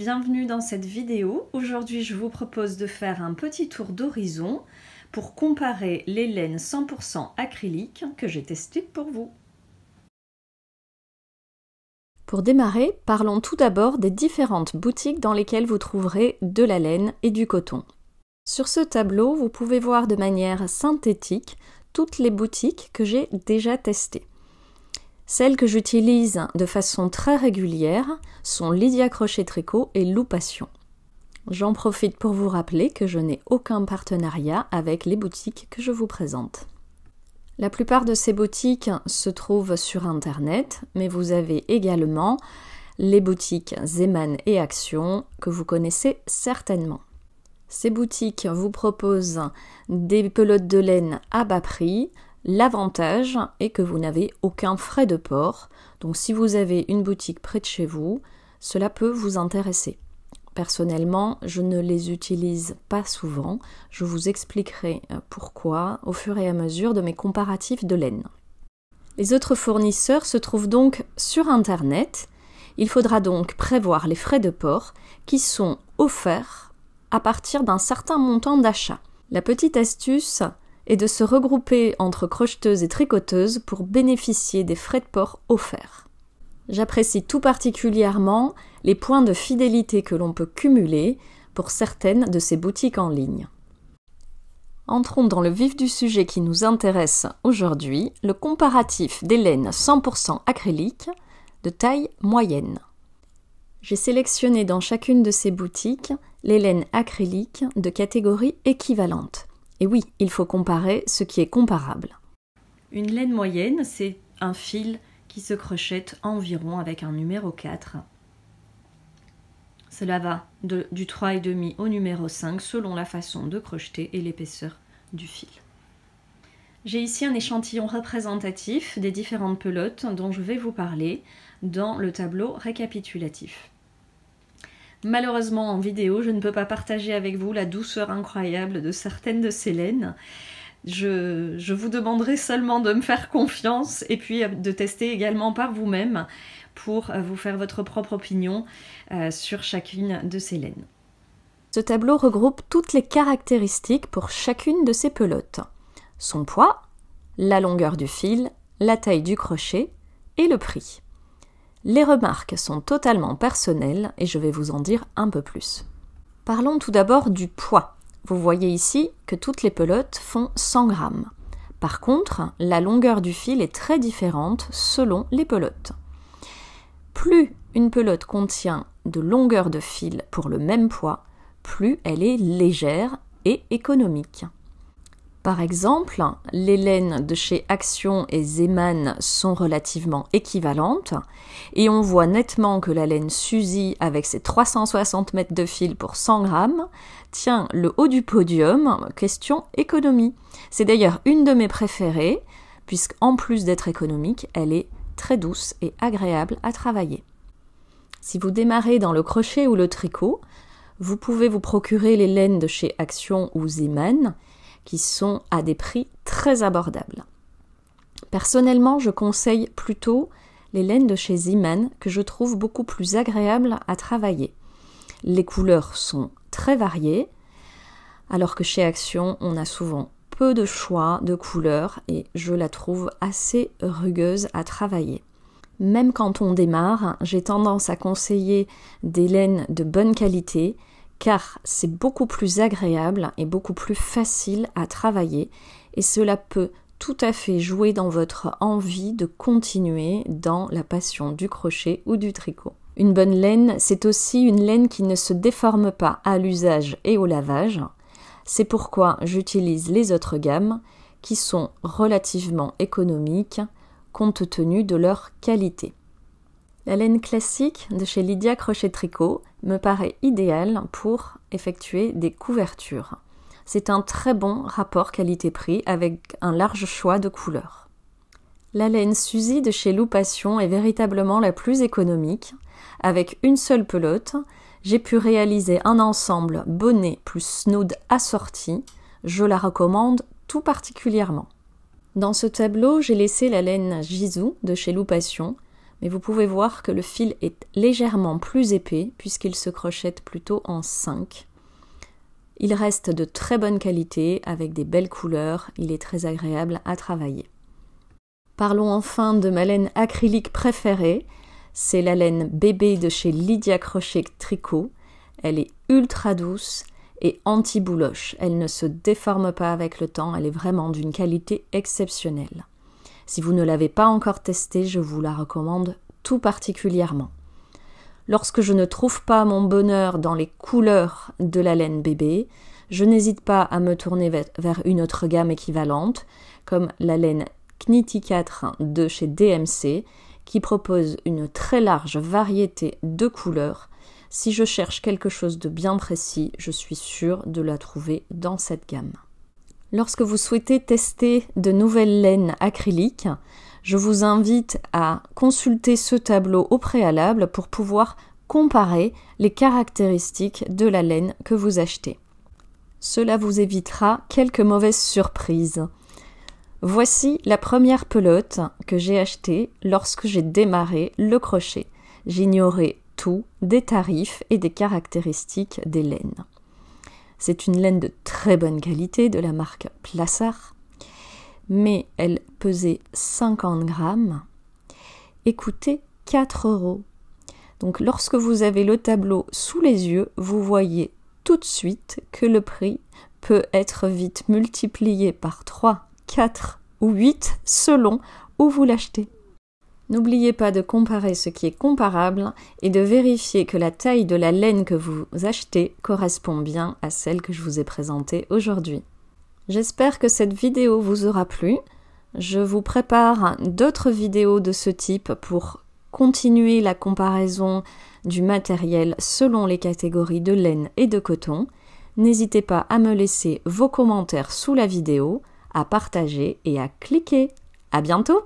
bienvenue dans cette vidéo. Aujourd'hui, je vous propose de faire un petit tour d'horizon pour comparer les laines 100% acryliques que j'ai testées pour vous. Pour démarrer, parlons tout d'abord des différentes boutiques dans lesquelles vous trouverez de la laine et du coton. Sur ce tableau, vous pouvez voir de manière synthétique toutes les boutiques que j'ai déjà testées. Celles que j'utilise de façon très régulière sont Lydia Crochet Tricot et Loupation. J'en profite pour vous rappeler que je n'ai aucun partenariat avec les boutiques que je vous présente. La plupart de ces boutiques se trouvent sur internet, mais vous avez également les boutiques Zeman et Action que vous connaissez certainement. Ces boutiques vous proposent des pelotes de laine à bas prix. L'avantage est que vous n'avez aucun frais de port, donc si vous avez une boutique près de chez vous, cela peut vous intéresser. Personnellement, je ne les utilise pas souvent, je vous expliquerai pourquoi au fur et à mesure de mes comparatifs de laine. Les autres fournisseurs se trouvent donc sur internet, il faudra donc prévoir les frais de port qui sont offerts à partir d'un certain montant d'achat. La petite astuce et de se regrouper entre crocheteuses et tricoteuses pour bénéficier des frais de port offerts. J'apprécie tout particulièrement les points de fidélité que l'on peut cumuler pour certaines de ces boutiques en ligne. Entrons dans le vif du sujet qui nous intéresse aujourd'hui, le comparatif des laines 100% acryliques de taille moyenne. J'ai sélectionné dans chacune de ces boutiques les laines acryliques de catégorie équivalente. Et oui, il faut comparer ce qui est comparable. Une laine moyenne, c'est un fil qui se crochette environ avec un numéro 4. Cela va du 3,5 au numéro 5 selon la façon de crocheter et l'épaisseur du fil. J'ai ici un échantillon représentatif des différentes pelotes dont je vais vous parler dans le tableau récapitulatif. Malheureusement, en vidéo, je ne peux pas partager avec vous la douceur incroyable de certaines de ces laines. Je vous demanderai seulement de me faire confiance et puis de tester également par vous-même pour vous faire votre propre opinion sur chacune de ces laines. Ce tableau regroupe toutes les caractéristiques pour chacune de ces pelotes. Son poids, la longueur du fil, la taille du crochet et le prix. Les remarques sont totalement personnelles et je vais vous en dire un peu plus. Parlons tout d'abord du poids. Vous voyez ici que toutes les pelotes font 100 grammes. Par contre, la longueur du fil est très différente selon les pelotes. Plus une pelote contient de longueur de fil pour le même poids, plus elle est légère et économique. Par exemple, les laines de chez Action et Zeman sont relativement équivalentes et on voit nettement que la laine Suzy avec ses 360 mètres de fil pour 100 grammes tient le haut du podium, question économie. C'est d'ailleurs une de mes préférées puisqu'en plus d'être économique, elle est très douce et agréable à travailler. Si vous démarrez dans le crochet ou le tricot, vous pouvez vous procurer les laines de chez Action ou Zeman qui sont à des prix très abordables. Personnellement, je conseille plutôt les laines de chez Zeman que je trouve beaucoup plus agréables à travailler. Les couleurs sont très variées, alors que chez Action, on a souvent peu de choix de couleurs et je la trouve assez rugueuse à travailler. Même quand on démarre, j'ai tendance à conseiller des laines de bonne qualité car c'est beaucoup plus agréable et beaucoup plus facile à travailler et cela peut tout à fait jouer dans votre envie de continuer dans la passion du crochet ou du tricot. Une bonne laine, c'est aussi une laine qui ne se déforme pas à l'usage et au lavage. C'est pourquoi j'utilise les autres gammes qui sont relativement économiques compte tenu de leur qualité. La laine classique de chez Lydia Crochet Tricot me paraît idéale pour effectuer des couvertures. C'est un très bon rapport qualité-prix avec un large choix de couleurs. La laine Suzy de chez Loupation est véritablement la plus économique. Avec une seule pelote, j'ai pu réaliser un ensemble bonnet plus snood assorti. Je la recommande tout particulièrement. Dans ce tableau, j'ai laissé la laine Gisou de chez Loupation, Mais vous pouvez voir que le fil est légèrement plus épais puisqu'il se crochette plutôt en 5. Il reste de très bonne qualité avec des belles couleurs, il est très agréable à travailler. Parlons enfin de ma laine acrylique préférée, c'est la laine bébé de chez Lydia Crochet Tricot. Elle est ultra douce et anti-bouloche, elle ne se déforme pas avec le temps, elle est vraiment d'une qualité exceptionnelle. Si vous ne l'avez pas encore testée, je vous la recommande tout particulièrement. Lorsque je ne trouve pas mon bonheur dans les couleurs de la laine bébé, je n'hésite pas à me tourner vers une autre gamme équivalente, comme la laine Knitty 4 de chez DMC, qui propose une très large variété de couleurs. Si je cherche quelque chose de bien précis, je suis sûre de la trouver dans cette gamme. Lorsque vous souhaitez tester de nouvelles laines acryliques, je vous invite à consulter ce tableau au préalable pour pouvoir comparer les caractéristiques de la laine que vous achetez. Cela vous évitera quelques mauvaises surprises. Voici la première pelote que j'ai achetée lorsque j'ai démarré le crochet. J'ignorais tout des tarifs et des caractéristiques des laines. C'est une laine de très bonne qualité de la marque Plassard, mais elle pesait 50 grammes et coûtait 4 €. Donc lorsque vous avez le tableau sous les yeux, vous voyez tout de suite que le prix peut être vite multiplié par 3, 4 ou 8 selon où vous l'achetez. N'oubliez pas de comparer ce qui est comparable et de vérifier que la taille de la laine que vous achetez correspond bien à celle que je vous ai présentée aujourd'hui. J'espère que cette vidéo vous aura plu. Je vous prépare d'autres vidéos de ce type pour continuer la comparaison du matériel selon les catégories de laine et de coton. N'hésitez pas à me laisser vos commentaires sous la vidéo, à partager et à cliquer. À bientôt!